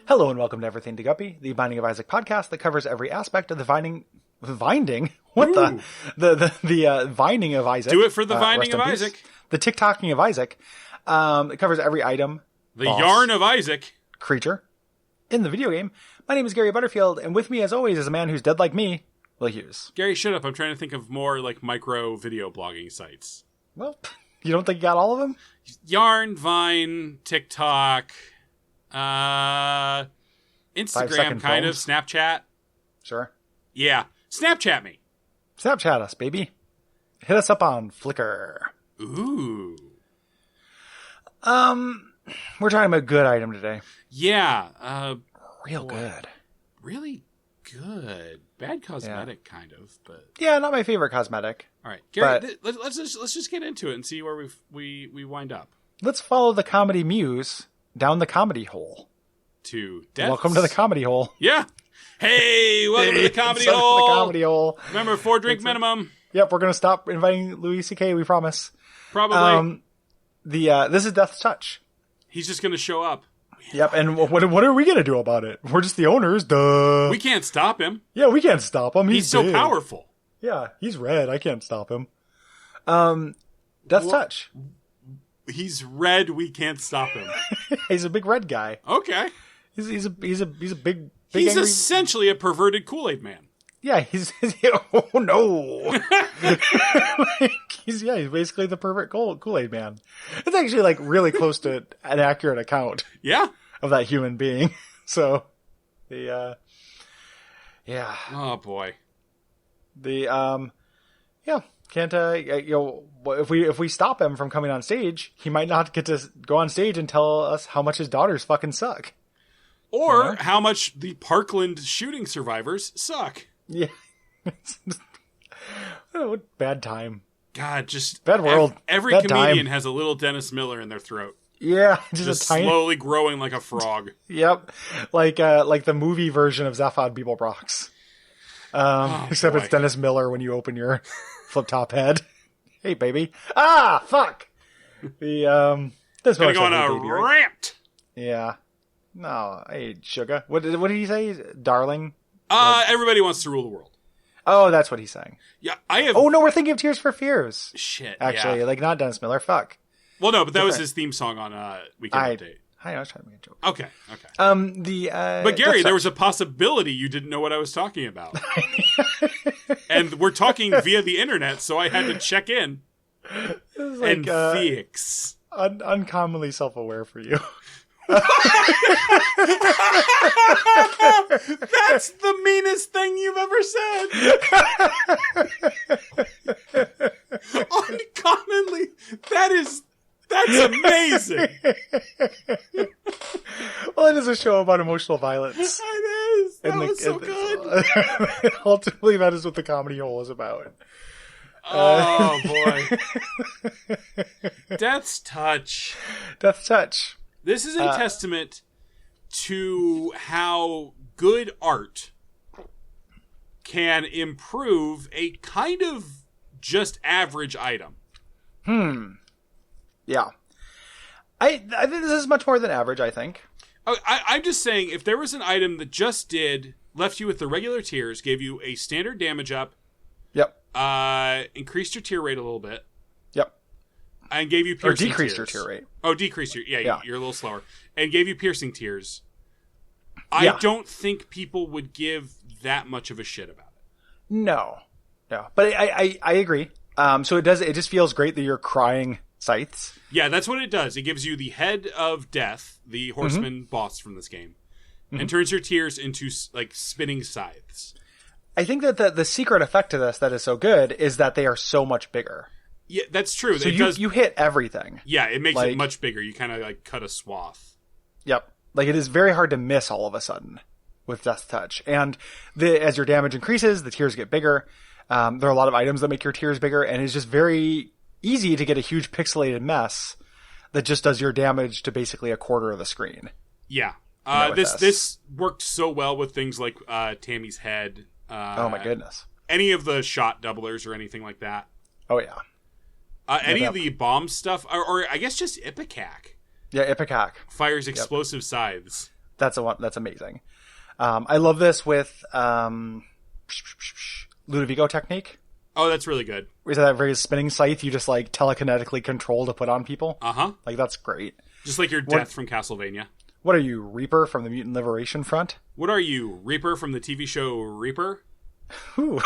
Hello and welcome to Everything To Guppy, the Binding of Isaac podcast that covers every aspect of the vinding. What the vinding of Isaac? Do it for the vinding of Isaac. The TikToking of Isaac. It covers every item. The yarn of Isaac. Creature in the video game. My name is Gary Butterfield, and with me, as always, is a man who's dead like me, William Hughes. Gary, shut up. I'm trying to think of more like micro video blogging sites. Well, you don't think you got all of them? Yarn, Vine, TikTok, Instagram, kind of, Snapchat. Sure. Yeah. Snapchat me. Snapchat us, baby. Hit us up on Flickr. Ooh. We're talking about a good item today. Yeah. Real good. Really good. Bad cosmetic, kind of, but yeah, not my favorite cosmetic. All right, Gary. Let's just get into it and see where we wind up. Let's follow the comedy muse down the comedy hole. To deaths. Welcome to the comedy hole. Yeah. Hey, welcome to the comedy hole. The comedy hole. Remember, 4-drink minimum. Yep, we're gonna stop inviting Louis C.K. We promise. Probably. This is Death's Touch. He's just gonna show up. Yep, and what are we gonna do about it? We're just the owners, duh. We can't stop him. Yeah, we can't stop him. He's so big. powerful. Yeah, he's red. I can't stop him. Death's Touch. He's red. We can't stop him. He's a big red guy. Okay. He's a big. He's angry... essentially a perverted Kool-Aid man. Yeah, he's oh no. He's basically the perfect Kool-Aid man. It's actually like really close to an accurate account. Yeah. Of that human being. So yeah. Oh boy. Can't if we stop him from coming on stage, he might not get to go on stage and tell us how much his daughters fucking suck. Or how much the Parkland shooting survivors suck. Yeah. What bad time. God, just bad world. Every bad comedian time. has a little Dennis Miller in their throat. Yeah, just slowly growing like a frog. Yep, like the movie version of Zaphod Beeblebrox. Except it's Dennis Miller when you open your flip top head. Hey, baby! Ah, fuck. This gonna go on a baby, rant. Right? Yeah. No, hey, sugar. What did he say, darling? Everybody wants to rule the world. Oh, that's what he's saying. Yeah, I have. Oh no, we're thinking of Tears for Fears. Shit. Actually, yeah. Like not Dennis Miller. Fuck. Well, no, but that was his theme song on Weekend Update. I was trying to make a joke. Okay. But Gary, there was a possibility you didn't know what I was talking about, and we're talking via the internet, so I had to check in and fix. Uncommonly self-aware for you. That's the meanest thing you've ever said. Uncommonly. That's amazing. Well, it is a show about emotional violence. It is. That was so good. Ultimately, that is what the comedy hole is about. Oh, boy. Death's Touch. Death's Touch. This is a testament to how good art can improve a kind of just average item. Yeah. I think this is much more than average, I think. I'm just saying, if there was an item that just left you with the regular tears, gave you a standard damage up. Yep. Increased your tear rate a little bit. Yep. And gave you piercing tears. Or decreased tears. your tear rate. Oh, decreased your... Yeah, you're a little slower. And gave you piercing tears. I don't think people would give that much of a shit about it. No. But I agree. So it just feels great that you're crying scythes. Yeah, that's what it does. It gives you the head of death, the horseman boss from this game, and turns your tears into like spinning scythes. I think that the secret effect to this that is so good is that they are so much bigger. Yeah, that's true. So you hit everything. Yeah, it makes it much bigger. You kind of like cut a swath. Yep. Like it is very hard to miss all of a sudden with Death's Touch. And as your damage increases, the tears get bigger. There are a lot of items that make your tears bigger, and it's just very easy to get a huge pixelated mess that just does your damage to basically a quarter of the screen. Yeah. This worked so well with things like Tammy's head. Oh my goodness. Any of the shot doublers or anything like that. Oh yeah. Any of the bomb stuff, or I guess just Ipecac. Yeah, Ipecac fires explosive scythes. That's amazing. I love this with Ludovico technique. Oh, that's really good. Is that very spinning scythe you just like telekinetically control to put on people? Like that's great. Just like your death from Castlevania. What are you, Reaper from the Mutant Liberation Front? What are you, Reaper from the TV show Reaper? Who?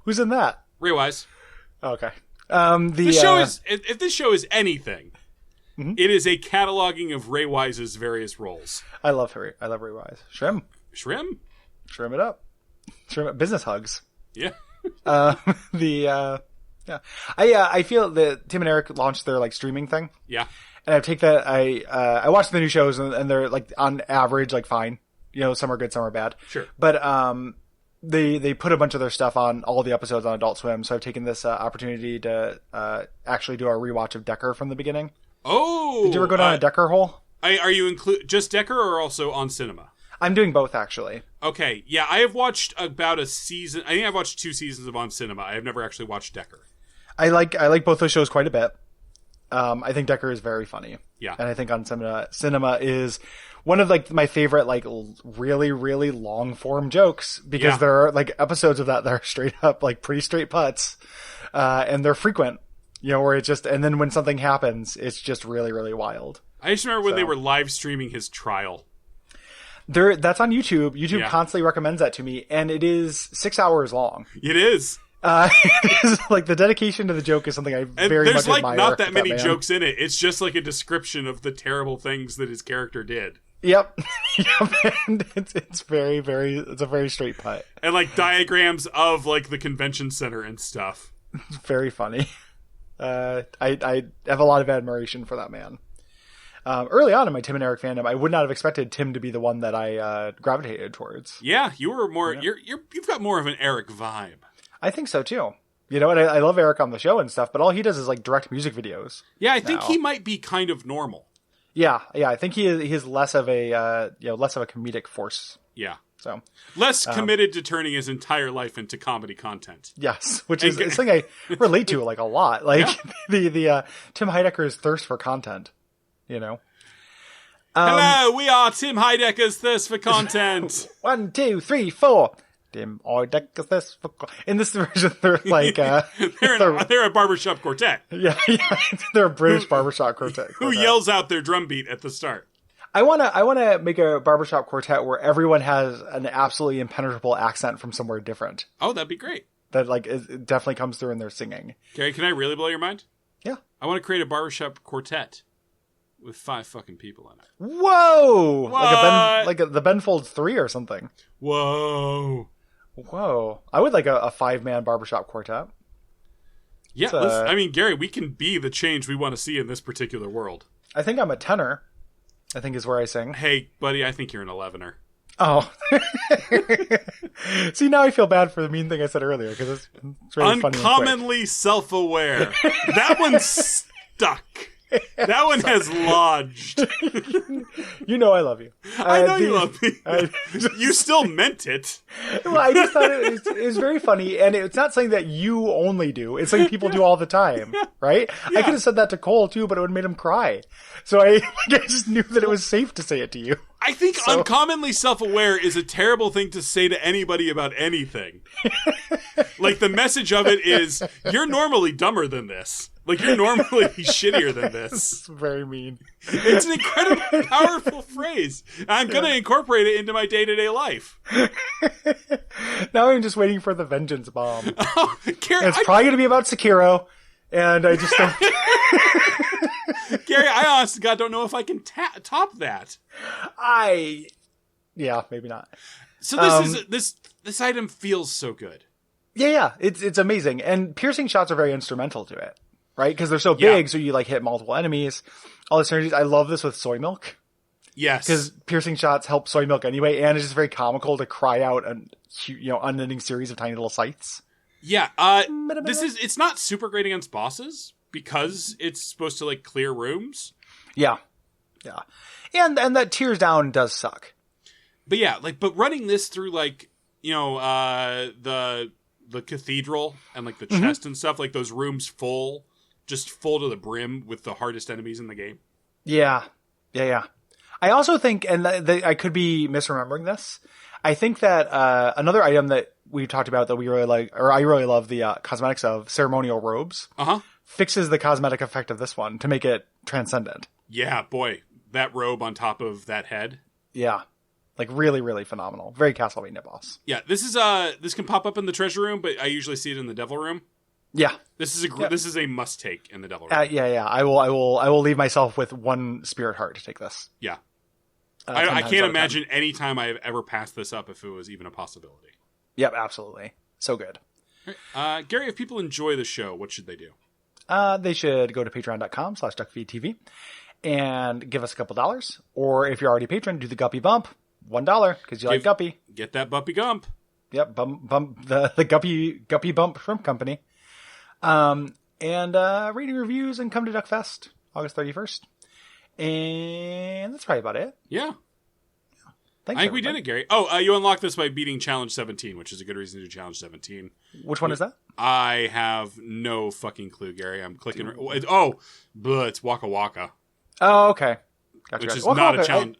Who's in that? Ray Wise. Okay. This show is, if this show is anything, it is a cataloging of Ray Wise's various roles. I love Ray Wise. Shrim it up. Business hugs. Yeah. Yeah. I feel that Tim and Eric launched their like streaming thing. Yeah. And I take that, I watch the new shows and they're like on average, like fine. You know, some are good, some are bad. Sure. But, they put a bunch of their stuff on all the episodes on Adult Swim. So I've taken this opportunity to, actually do a rewatch of Decker from the beginning. Oh! Did you ever go down a Decker hole? Are you just Decker or also on cinema? I'm doing both actually. Okay. Yeah. I have watched about a season. I think I've watched 2 seasons of On Cinema. I have never actually watched Decker. I like both those shows quite a bit. I think Decker is very funny. Yeah. And I think On Cinema is one of like my favorite, like really, really long form jokes because there are like episodes of that are straight up like pretty straight putts. And they're frequent, you know, where it just, and then when something happens, it's just really, really wild. I just remember when they were live streaming his trial. That's on YouTube. YouTube constantly recommends that to me, and it is 6 hours long. It is. It is like the dedication to the joke is something I very much admire. There's like not that many jokes in it. It's just like a description of the terrible things that his character did. Yep. And it's very, very, it's a very straight putt. And like diagrams of like the convention center and stuff. It's very funny. I have a lot of admiration for that man. Early on in my Tim and Eric fandom, I would not have expected Tim to be the one that I gravitated towards. Yeah, you were more. Yeah. You've got more of an Eric vibe. I think so too. You know, and I love Eric on the show and stuff, but all he does is like direct music videos. Yeah, I think he might be kind of normal. Yeah. I think he is less of a less of a comedic force. Yeah. So less committed to turning his entire life into comedy content. Yes, which is something I relate to like a lot. Like the Tim Heidecker's thirst for content. You know. Hello, we are Tim Heidecker's thirst for content. 1, 2, 3, 4. Tim Heidecker's thirst for in this version they're like they're a barbershop quartet. Yeah, they're a British barbershop quartet. Who yells out their drum beat at the start. I wanna make a barbershop quartet where everyone has an absolutely impenetrable accent from somewhere different. Oh, that'd be great. That like it definitely comes through in their singing. Gary, can I really blow your mind? Yeah. I want to create a barbershop quartet with 5 fucking people in it. Whoa! What? Like the Ben Folds 3 or something. Whoa! I would like a 5-man barbershop quartet. Yeah, I mean, Gary, we can be the change we want to see in this particular world. I think I'm a tenor. I think is where I sing. Hey, buddy, I think you're an 11er. Oh. See, now I feel bad for the mean thing I said earlier because it's really funny. Uncommonly self-aware. That one's stuck. That one has lodged. You know I love you. I know you love me. You still meant it. Well, I just thought it was very funny, and it's not something that you only do. It's something people do all the time, right? Yeah. I could have said that to Cole, too, but it would have made him cry. So I just knew that it was safe to say it to you. I think uncommonly self-aware is a terrible thing to say to anybody about anything. Like, the message of it is, you're normally dumber than this. Like, you're normally shittier than this. It's very mean. It's an incredibly powerful phrase. I'm going to incorporate it into my day-to-day life. Now I'm just waiting for the vengeance bomb. Oh, it's probably going to be about Sekiro, and I just don't... Gary, I honestly God don't know if I can top that. Yeah, maybe not. So this item feels so good. Yeah, it's amazing, and piercing shots are very instrumental to it, right? Because they're so big, so you like hit multiple enemies. All the synergies. I love this with soy milk. Yes, because piercing shots help soy milk anyway, and it's just very comical to cry out an unending series of tiny little scythes. Yeah, it's not super great against bosses because it's supposed to like clear rooms. Yeah, and that tears down does suck. But yeah, but running this through the cathedral and like the chest and stuff, like those rooms full to the brim with the hardest enemies in the game. Yeah. I also think, and I could be misremembering this, I think that another item that we talked about that we really like, or I really love the cosmetics of ceremonial robes, fixes the cosmetic effect of this one to make it transcendent. Yeah, boy, that robe on top of that head. Yeah. Like really, really phenomenal. Very Castlevania boss. Yeah, this can pop up in the treasure room, but I usually see it in the devil room. Yeah. This is a must take in the devil room. Yeah. I will leave myself with one spirit heart to take this. Yeah. I can't imagine any time I have ever passed this up if it was even a possibility. Yep, absolutely. So good. Gary, if people enjoy the show, what should they do? They should go to patreon.com/Duckfeed.tv and give us a couple dollars. Or if you're already a patron, do the Guppy bump. $1 because you like Guppy. Get that Buppy Gump. Yep, bump the Guppy Bump Shrimp Company. And reading reviews and come to Duckfest August 31st. And that's probably about it. Yeah. Thanks, I think we did it, Gary. Oh, you unlocked this by beating Challenge 17, which is a good reason to do Challenge 17. Which one is that? I have no fucking clue, Gary. I'm clicking. It's Waka Waka. Oh, okay. Gotcha. Which is not a challenge.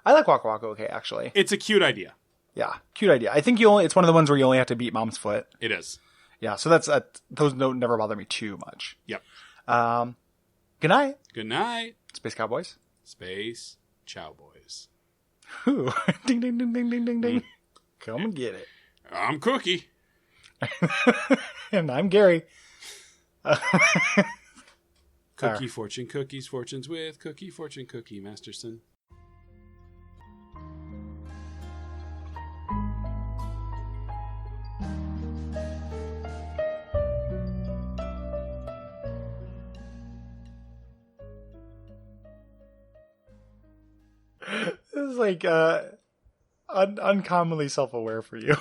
I like Waka Waka okay, actually. It's a cute idea. Yeah, cute idea. I think it's one of the ones where you only have to beat Mom's foot. It is. Yeah, so those never bother me too much. Yep. Good night. Good night. Space Cowboys. Space Cowboys. Ooh. Ding, ding, ding, ding, ding, ding, ding. Come and get it. I'm Cookie. And I'm Gary. Cookie Fortune, Cookies Fortunes with Cookie Fortune Cookie Masterson. This is like uncommonly self-aware for you.